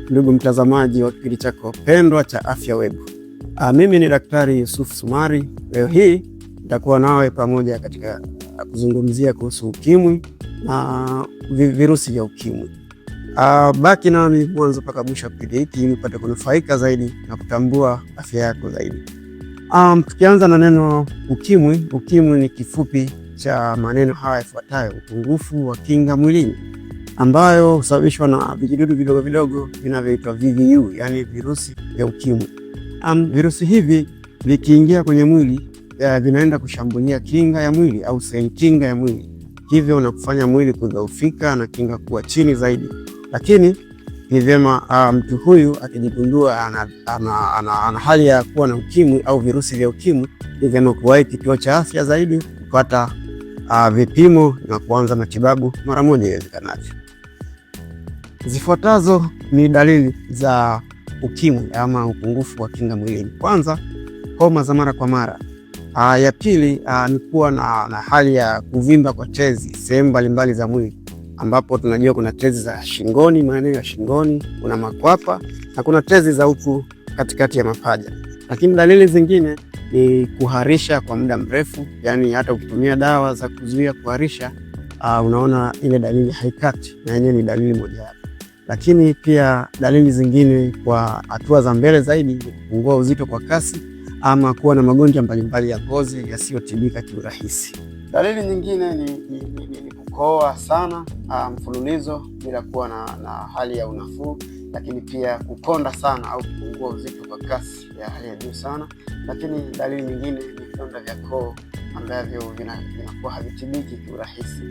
Ndugu mtazamaji wa kipindi chako pendwa cha Afya Web. Mimi ni Daktari Yusuf Sumari. Leo hii nitakuwa nawe pamoja katika kuzungumzia kuhusu ukimwi na virusi vya ukimwi. Baki nami mwanzo mpaka mwisho wa kipindi hiki ili upate kunufaika zaidi na kutambua afya yako zaidi. Tukianza na neno ukimwi. Ukimwi ni kifupi cha maneno haya yafuatayo: upungufu wa kinga mwilini, ambayo husababishwa na vijidudu vidogo vidogo vinavyoitwa VVU, yani virusi vya ukimwi. Virusi hivi vikiingia kwenye mwili vinaenda kushambulia kinga ya mwili au seli kinga ya mwili, hivyo na kufanya mwili kudhoofika na kinga kuwa chini zaidi. Lakini ni vyema mtu huyu akijigundua ana hali ya kuwa na ukimwi au virusi vya ukimwi, ni vyema kuwahi kituo cha afya zaidi kupata vipimo na kuanza matibabu mara moja iwezekanavyo. Zifuatazo ni dalili za ukimwi ama upungufu wa kinga mwilini. Kwanza, homa za mara kwa mara. Ya pili ni kuwa na hali ya kuvimba kwa tezi sehemu mbalimbali za mwili, ambapo tunajua kuna tezi za shingoni, maeneo ya shingoni, kuna makwapa na kuna tezi za huku katikati ya mapaja. Lakini dalili zingine ni kuharisha kwa muda mrefu, yani hata ukitumia dawa za kuzuia kuharisha unaona ile dalili haikati, na yenyewe ni dalili mojawapo. Lakini pia dalili zingine kwa hatua za mbele zaidi ni kupungua uzito kwa kasi ama kuwa na magonjwa mbalimbali ya ngozi yasiyotibika kiurahisi. Dalili nyingine ni kukohoa sana mfululizo bila kuwa na hali ya unafuu, lakini pia kukonda sana au kupungua uzito kwa kasi ya hali ya juu sana. Lakini dalili nyingine ni vidonda vya koo ambavyo vinakuwa havitibiki kiurahisi.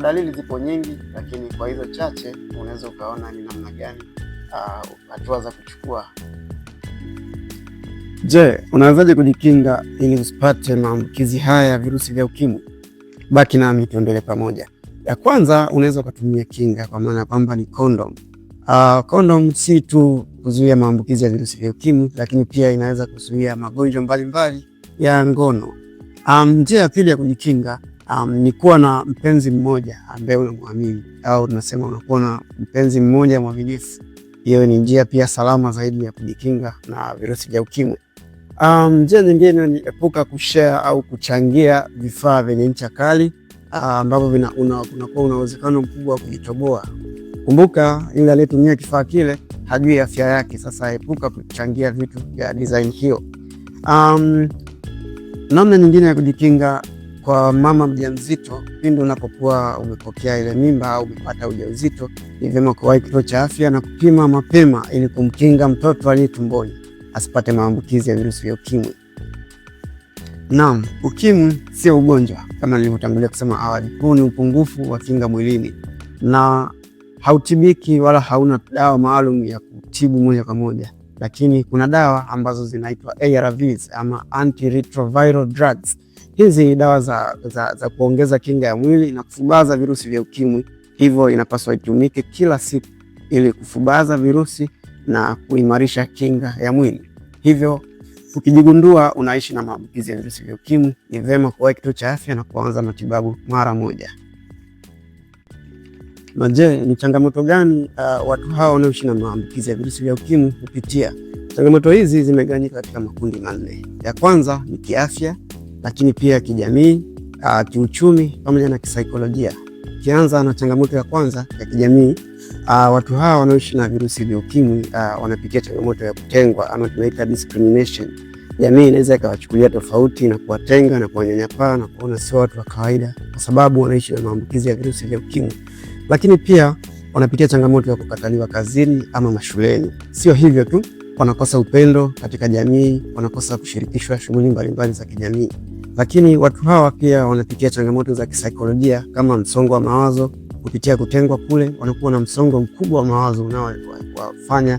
Dalili zipo nyingi, lakini kwa hizo chache unaweza ukaona ni namna gani hatua za kuchukua. Je, unawezaje kujikinga ili usipate maambukizi haya ya virusi vya ukimwi? Baki nami tuendelee pamoja. Ya kwanza, unaweza kutumia kinga kwa maana kwamba ni condom. Condom si tu kuzuia maambukizi ya virusi vya ukimwi, lakini pia inaweza kuzuia magonjwa mbalimbali ya ngono. Njia ya pili ya kujikinga ni kuwa na mpenzi mmoja ambaye unamwamini, au tunasema unakuwa na mpenzi mmoja mwaminifu. Hiyo ni njia pia salama zaidi ya kujikinga na virusi vya ukimwi. Njia nyingine ni epuka kushare au kuchangia vifaa vyenye ncha kali ambavyo unakuwa una uwezekano mkubwa wa kujitoboa. Kumbuka, yule aliyetumia kifaa kile hajui afya yake. Sasa epuka kuchangia vitu vya design hiyo. Namna nyingine ya kujikinga kwa mama mjamzito, pindi unapokuwa umepokea ile mimba au umepata ujauzito, ni vyema kuwahi kituo cha afya na kupima mapema ili kumkinga mtoto aliye tumboni asipate maambukizi ya virusi vya ukimwi. Naam, ukimwi sio ugonjwa kama nilivyotangulia kusema awali. Huu ni upungufu wa kinga mwilini na hautibiki wala hauna dawa maalum ya kutibu moja kwa moja, lakini kuna dawa ambazo zinaitwa ARVs ama antiretroviral drugs. Hizi dawa za kuongeza kinga ya mwili na kufubaza virusi vya ukimwi, hivyo inapaswa itumike kila siku ili kufubaza virusi na kuimarisha kinga ya mwili. Hivyo ukijigundua unaishi na maambukizi ya virusi vya ukimwi, ni vyema kuwahi kituo cha afya na kuanza matibabu mara moja. Na je, ni changamoto gani watu hao wanaoishi na maambukizi ya virusi vya ukimwi hupitia? Changamoto hizi zimegawanyika katika makundi manne. Ya kwanza ni kiafya, lakini pia kijamii, kiuchumi pamoja na kisaikolojia. Kianza na changamoto ya kwanza ya kijamii, watu hawa wanaoishi na virusi vya ukimwi wanapitia changamoto ya kutengwa ama tunaita discrimination. Jamii inaweza ikawachukulia tofauti na kuwatenga na kuwanyanyapaa na kuona sio watu wa kawaida kwa sababu wanaishi na maambukizi ya virusi vya ukimwi. Lakini pia wanapitia changamoto ya kukataliwa kazini ama mashuleni. Sio hivyo tu, wanakosa upendo katika jamii, wanakosa kushirikishwa shughuli mbalimbali za kijamii. Lakini watu hawa pia wanapitia changamoto za kisaikolojia kama msongo wa mawazo. Kupitia kutengwa kule, wanakuwa na msongo mkubwa wa mawazo unaowafanya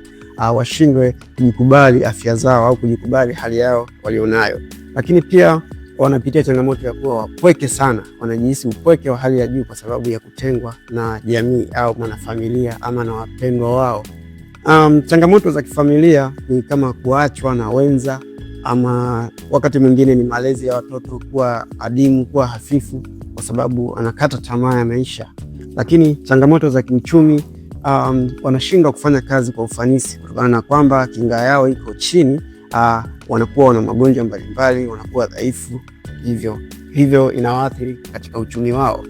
washindwe kujikubali afya zao au kujikubali hali yao walionayo. Lakini pia wanapitia changamoto ya kuwa wapweke sana, wanajihisi upweke wa hali ya juu kwa sababu ya kutengwa na jamii au wanafamilia ama na wapendwa wao. Changamoto za kifamilia ni kama kuachwa na wenza, ama wakati mwingine ni malezi ya watoto kuwa adimu, kuwa hafifu kwa sababu anakata tamaa ya maisha. Lakini changamoto za kiuchumi wanashindwa kufanya kazi kwa ufanisi kutokana na kwamba kinga yao iko chini. Wanakuwa wana magonjwa mbalimbali, wanakuwa dhaifu, hivyo inawaathiri katika uchumi wao.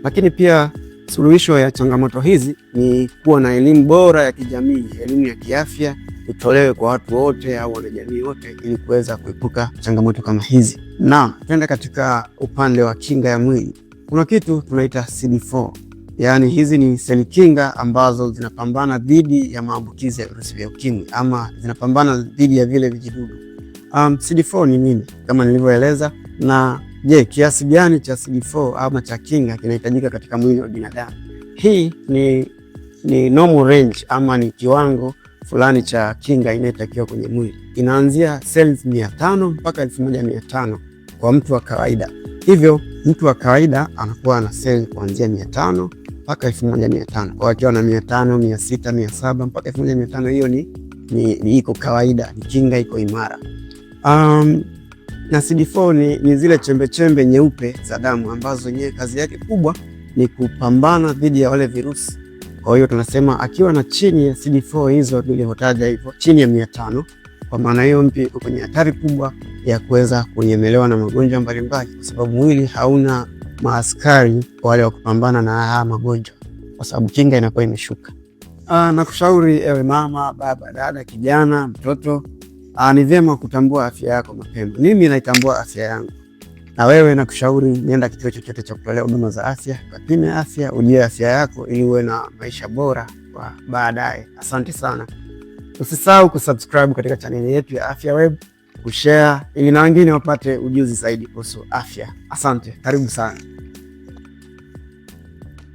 Lakini pia suluhisho ya changamoto hizi ni kuwa na elimu bora ya kijamii, elimu ya kiafya itolewe kwa watu wote au wanajamii wote ili kuweza kuepuka changamoto kama hizi. Na twende katika upande wa kinga ya mwili. Kuna kitu tunaita CD4. Yaani hizi ni seli kinga ambazo zinapambana dhidi ya maambukizi ya virusi vya ukimwi ama zinapambana dhidi ya vile vijidudu. CD4 ni nini? Kama nilivyoeleza, na je, kiasi gani cha CD4 ama cha kinga kinahitajika katika mwili wa binadamu? Hii ni normal range ama ni kiwango fulani cha kinga inayotakiwa kwenye mwili. Inaanzia cells 500 mpaka 1500 kwa mtu wa kawaida. Hivyo mtu wa kawaida anakuwa na seli kuanzia 500 mpaka 1500. Kwa wakiwa na 500, 600, 700 mpaka 1500, hiyo ni iko kawaida, ni kinga iko imara. Na CD4 ni zile chembe nyeupe za damu ambazo yenyewe kazi yake kubwa ni kupambana dhidi ya wale virusi. Kwa hiyo tunasema akiwa na chini ya CD4 hizo nilivyotaja hivyo, chini ya 500, kwa maana hiyo mtu yuko kwenye hatari kubwa ya kuweza kunyemelewa na magonjwa mbalimbali, kwa sababu mwili hauna maaskari wale wa kupambana na haya magonjwa, kwa sababu kinga inakuwa imeshuka. Nakushauri ewe mama, baba, dada, kijana, mtoto, ni vyema kutambua afya yako mapema. Mimi naitambua afya yangu, na wewe nakushauri nenda kituo chochote cha kutolea huduma za afya, kapime afya, ujue afya yako ili uwe na maisha bora kwa baadaye. Asante sana. Usisahau kusubscribe katika chaneli yetu ya Afya Web, kushare ili na wengine wapate ujuzi zaidi kuhusu afya. Asante, karibu sana.